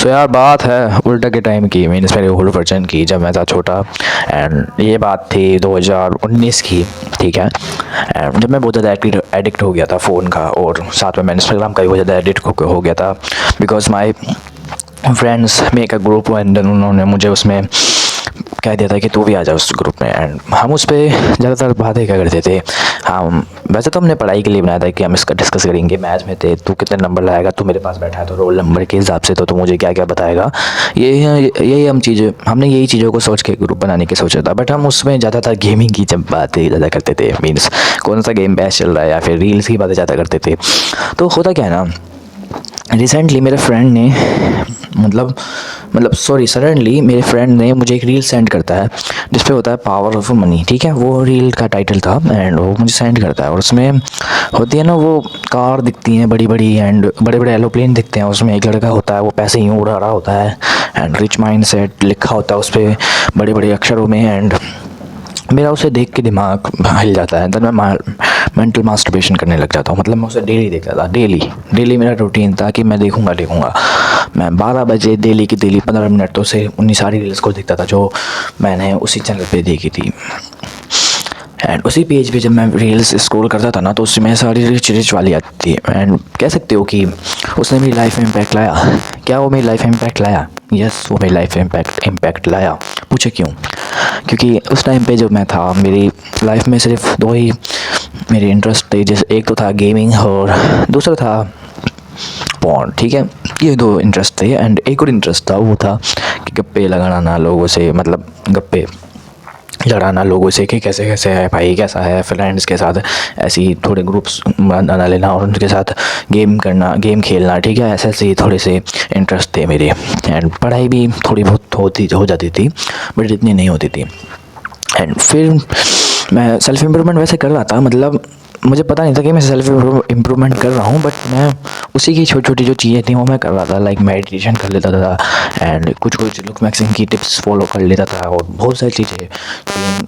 सो यार बात है उल्टा के टाइम की, मीन्स मेरे ओल्ड वर्जन की, जब मैं था छोटा। एंड ये बात थी 2019 की, ठीक है। एंड जब मैं बहुत ज़्यादा एडिक्ट हो गया था फ़ोन का, और साथ में मैं इंस्टाग्राम का भी बहुत ज़्यादा एडिक्ट हो गया था। Because my friends make a group and उन्होंने मुझे उसमें कह दिया था कि तू भी आ जा उस ग्रुप में। एंड हम उस पर ज़्यादातर बातें क्या करते थे। हम वैसे तो हमने पढ़ाई के लिए बनाया था कि हम इसका डिस्कस करेंगे। मैथ में थे, तू कितने नंबर लाएगा, तू मेरे पास बैठा है तो रोल नंबर के हिसाब से तो तू मुझे क्या क्या बताएगा। यही हमने यही चीज़ों को सोच के ग्रुप बनाने की सोचा था। बट हम उसमें ज़्यादातर गेमिंग की जब बातें ज़्यादा करते थे, मीन्स कौन सा गेम बेस्ट चल रहा है या फिर रील्स की बातें ज़्यादा करते थे। तो होता क्या है ना, रिसेंटली मेरे फ्रेंड ने सडनली मेरे फ्रेंड ने मुझे एक रील सेंड करता है जिस पे होता है पावर ऑफ मनी, ठीक है। वो रील का टाइटल था एंड वो मुझे सेंड करता है, और उसमें होती है ना वो कार दिखती हैं बड़ी बड़ी एंड बड़े बड़े एरोप्लेन दिखते हैं। उसमें एक लड़का होता है, वो पैसे यूँ उड़ा रहा होता है एंड रिच माइंड सेट लिखा होता है उस पर बड़े बड़े अक्षरों में। एंड मेरा उसे देख के दिमाग हिल जाता है। देन मैं मेंटल मास्टरबेशन करने लग जाता हूँ। मतलब मैं उसे डेली देखता था, डेली मेरा रूटीन था कि मैं देखूँगा। मैं 12 बजे डेली की डेली 15 मिनट तो उसे उन्हीं सारी रील्स को देखता था जो मैंने उसी चैनल पे देखी थी। एंड उसी पेज पे जब मैं रील्स स्क्रॉल करता था ना, तो उसमें सारी रिच वाली आती थी। एंड कह सकते हो कि उसने मेरी लाइफ में इम्पैक्ट लाया। क्या वो मेरी लाइफ में इम्पैक्ट लाया? यस, वो मेरी लाइफ में इम्पैक्ट लाया। पूछे क्यों? क्योंकि उस टाइम पे जब मैं था, मेरी लाइफ में सिर्फ दो ही मेरे इंटरेस्ट थे। जैसे एक तो था गेमिंग और दूसरा था पॉर्न, ठीक है। ये दो इंटरेस्ट थे। एंड एक और इंटरेस्ट था, वो था कि गप्पे लगाना लोगों से, मतलब गप्पे लड़ाना लोगों से कि कैसे कैसे है भाई, कैसा है, फ्रेंड्स के साथ ऐसे ही थोड़े ग्रुप्स बना लेना और उनके साथ गेम खेलना, ठीक है। ऐसे ही थोड़े से इंटरेस्ट थे मेरे। एंड पढ़ाई भी थोड़ी बहुत हो जाती थी, बट इतनी नहीं होती थी। एंड फिर मैं सेल्फ़ इम्प्रूवमेंट वैसे कर रहा था, मतलब मुझे पता नहीं था कि मैं सेल्फ़ इम्प्रूवमेंट कर रहा हूँ, बट मैं उसी की छोटी छोटी जो चीज़ें थी वो मैं कर रहा था। लाइक मेडिटेशन कर लेता था एंड कुछ लुक मैक्सिंग की टिप्स फॉलो कर लेता था, और बहुत सारी चीज़ें।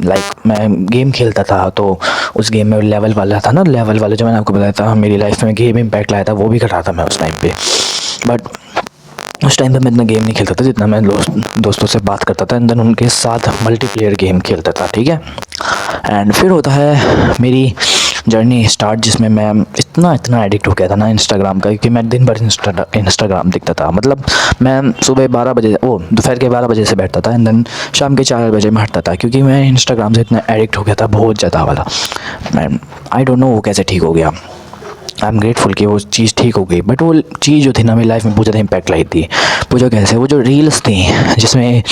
लाइक मैं गेम खेलता था, तो उस गेम में लेवल वाला था ना, लेवल वाला जो मैंने आपको बताया था मेरी लाइफ में गेम इम्पैक्ट लाया था, वो भी कर रहा था मैं उस टाइम पे। बट उस टाइम पे मैं इतना गेम नहीं खेलता था जितना मैं दोस्तों से बात करता था, एंड देन उनके साथ मल्टीप्लेयर गेम खेलता था, ठीक है। एंड फिर होता है मेरी जर्नी स्टार्ट, जिसमें मैं इतना एडिक्ट हो गया था ना इंस्टाग्राम का, क्योंकि मैं दिन भर इंस्टाग्राम देखता था। मतलब मैं सुबह 12 बजे दोपहर के 12 बजे से बैठता था एंड देन शाम के 4 बजे मैं हटता था, क्योंकि मैं इंस्टाग्राम से इतना एडिक्ट हो गया था, बहुत ज़्यादा वाला। मैं आई डोंट नो वो कैसे ठीक हो गया। आई एम ग्रेटफुल कि वो चीज़ ठीक हो गई। बट वो चीज़ जो थी ना मेरी लाइफ में बहुत ज़्यादा इम्पैक्ट लाई थी। पूछो कैसे? वो जो रील्स थी जिसमें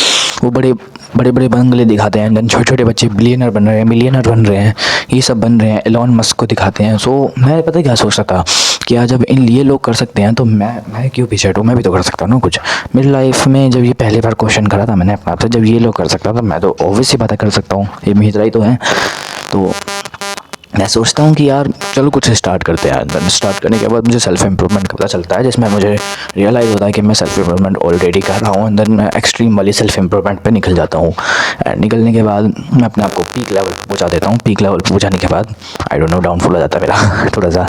वो बड़े बड़े बंगले दिखाते हैं, देन छोटे छोटे बच्चे बिलियनर बन रहे हैं, मिलियनर बन रहे हैं, ये सब बन रहे हैं, एलॉन मस्क को दिखाते हैं। सो मैं पता है क्या सोचता था कि यार जब ये लोग कर सकते हैं तो मैं क्यों पीछे हटूँ, मैं भी तो कर सकता हूँ ना कुछ। मेरी लाइफ में जब ये पहली बार क्वेश्चन करा था मैंने अपने आप से, जब ये लोग कर सकता था मैं तो ऑब्वियस ही बातें कर सकता हूँ, ये मेरी तरह ही तो है। तो मैं सोचता हूँ कि यार चलो कुछ स्टार्ट करते हैं। देन स्टार्ट करने के बाद मुझे सेल्फ़ इम्प्रूवमेंट का पता चलता है, जिसमें मुझे रियलाइज़ होता है कि मैं सेल्फ़ इम्प्रूवमेंट ऑलरेडी कर रहा हूँ। एंड देन मैं एक्सट्रीम वाली सेल्फ़ इम्प्रूवमेंट पे निकल जाता हूँ। एंड निकलने के बाद मैं अपने आप को पीक लेवल पर पहुँचा देता हूँ। पीक लेवल पर पहुँचाने के बाद आई डोंट नो डाउनफॉल हो जाता है मेरा थोड़ा सा,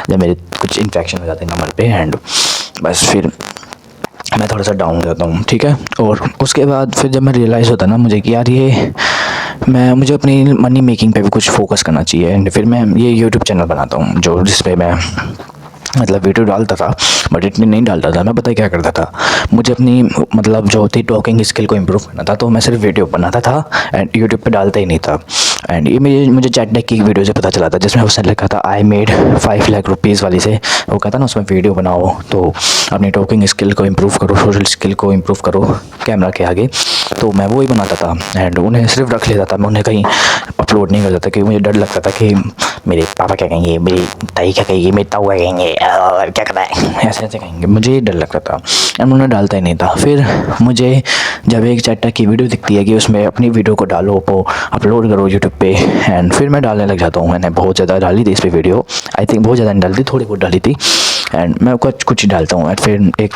जब मेरे कुछ इन्फेक्शन हो जाते हैं कमर पे, एंड बस फिर मैं थोड़ा सा डाउन हो जाता हूँ, ठीक है। और उसके बाद फिर जब मैं रियलाइज़ होता है ना मुझे कि यार मुझे अपनी मनी मेकिंग पे भी कुछ फोकस करना चाहिए। एंड फिर मैं ये यूट्यूब चैनल बनाता हूँ जिस पे मैं मतलब वीडियो डालता था, बट इतनी नहीं डालता था मैं। पता है क्या करता था, मुझे अपनी मतलब जो होती टॉकिंग स्किल को इम्प्रूव करना था, तो मैं सिर्फ वीडियो बनाता था एंड यूट्यूब पे डालता ही नहीं था। एंड ये मुझे चैट डेक की एक वीडियो से पता चला था, जिसमें उसने लिखा था आई मेड 5 लाख रुपीज़ वाली से। वो कहता ना उसमें वीडियो बनाओ तो अपनी टॉकिंग स्किल को इम्प्रूव करो, सोशल स्किल को इम्प्रूव करो कैमरा के आगे। तो मैं वो ही बनाता था एंड उन्हें सिर्फ रख लेता था, मैं उन्हें कहीं अपलोड नहीं करता था, कि मुझे डर लगता था कि मेरे पापा क्या कहेंगे, मेरी ताई क्या कहेगी, मेरी ताऊ क्या कहेंगे, क्या करना है, ऐसे कहेंगे। मुझे डर लगता था एंड उन्हें डालता ही नहीं था। फिर मुझे जब एक चैट डेक की वीडियो दिखती है कि उसमें अपनी वीडियो को डालो, अपलोड करो यूट्यूब पे, एंड फिर मैं डालने लग जाता हूँ। मैंने बहुत ज़्यादा डाली थी इस पर वीडियो, आई थिंक बहुत ज़्यादा नहीं डाली थी, थोड़ी बहुत डाली थी। एंड मैं कुछ ही डालता हूँ। एंड फिर एक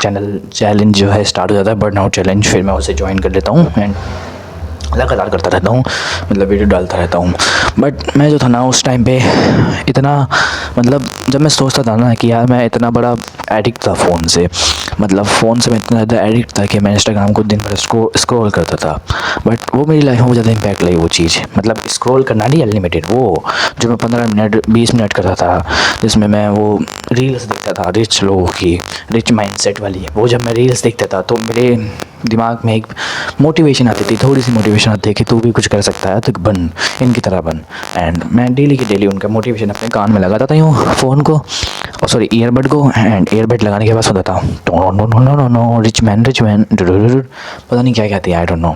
चैलेंज जो है स्टार्ट हो जाता है, बर्नआउट चैलेंज। फिर मैं उसे ज्वाइन कर लेता हूँ एंड लगातार करता रहता हूँ, मतलब वीडियो डालता रहता हूँ। बट मैं जो था ना उस टाइम पे इतना मतलब जब मैं सोचता था ना कि यार मैं इतना बड़ा एडिक्ट था फ़ोन से, मतलब फ़ोन से मैं इतना ज़्यादा एडिक्ट था कि मैं इंस्टाग्राम को दिन भर स्क्रॉल करता था। बट वो मेरी लाइफ में बहुत ज़्यादा इम्पैक्ट लाई वो चीज़, मतलब स्क्रॉल करना नहीं अनलिमिटेड, वो जो मैं 15 मिनट 20 मिनट करता था, जिसमें मैं वो रील्स देखता था रिच लोगों की, रिच माइंडसेट वाली। वो जब मैं रील्स देखता था तो मेरे दिमाग में एक मोटिवेशन आती थी, थोड़ी सी मोटिवेशन आती है कि तू भी कुछ कर सकता है, तो बन, इनकी तरह बन। एंड मैं डेली की डेली उनका मोटिवेशन अपने कान में लगाता था यूँ फ़ोन को, और सॉरी ईयरबड को, एंड ईयरबड लगाने के बाद सुनता था no no no no no no rich man पता नहीं क्या कहती है, आई डोंट नो।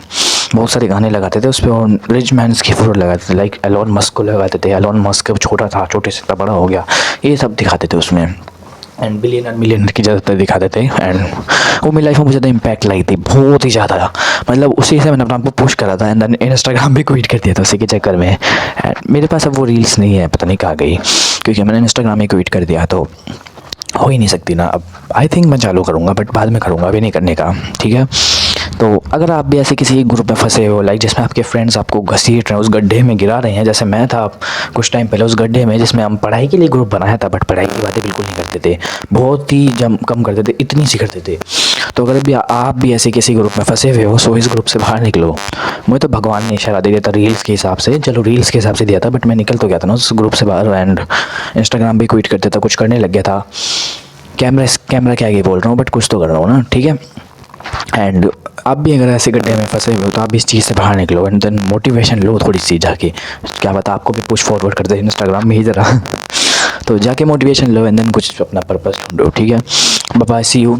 बहुत सारे गाने लगाते थे उस पर, और रिच मैन्स की फोटो लगाते थे, लाइक एलोन मस्क को लगाते थे। एलोन मस्क छोटा था, छोटे से इतना बड़ा हो गया, ये सब दिखाते थे उसमें। एंड बिलियनर मिलियनर की ज़्यादातर दिखाते थे। एंड वो मेरी लाइफ में बहुत ज़्यादा इम्पैक्ट लाई थी, बहुत ही ज़्यादा। मतलब उसी से मैंने अपने आप को पुश करा था, एंड देन इंस्टाग्राम भी क्विट कर दिया था उसी के चक्कर में। एंड मेरे पास अब वो रील्स नहीं है, पता नहीं कहाँ गई, क्योंकि मैंने इंस्टाग्राम ही क्विट कर दिया, तो हो ही नहीं सकती ना अब। आई थिंक मैं चालू करूँगा, बट बाद में करूँगा, अभी नहीं करने का, ठीक है। तो अगर आप भी ऐसे किसी ग्रुप में फंसे हो, लाइक जिसमें आपके फ्रेंड्स आपको घसीट रहे हैं, उस गड्ढे में गिरा रहे हैं, जैसे मैं था कुछ टाइम पहले उस गड्ढे में, जिसमें हम पढ़ाई के लिए ग्रुप बनाया था, बट पढ़ाई की बातें बिल्कुल नहीं करते थे, बहुत ही कम करते थे, इतनी सी करते थे। तो अगर भी आप भी ऐसे किसी ग्रुप में फंसे हुए हो, सो इस ग्रुप से बाहर निकलो। मुझे तो भगवान ने इशारा दे दिया था रील्स के हिसाब से, चलो रील्स के हिसाब से दिया था, बट मैं निकल तो गया था ना उस ग्रुप से बाहर, एंड इंस्टाग्राम भी क्विट कर दिया था, कुछ करने लग गया था। कैमरा क्या आगे बोल रहा हूँ, बट कुछ तो कर रहा हूँ ना, ठीक है। एंड आप भी अगर ऐसे गड्ढे में फंसे हुए हो, तो आप भी इस चीज़ से बाहर निकलो, एंड देन मोटिवेशन लो थोड़ी सी जाके, क्या पता आपको भी पुश फॉरवर्ड कर दे इंस्टाग्राम में ही ज़रा तो जाके मोटिवेशन लो, एंड देन कुछ अपना पर्पस ढूंढो, ठीक है। Bye bye, see you.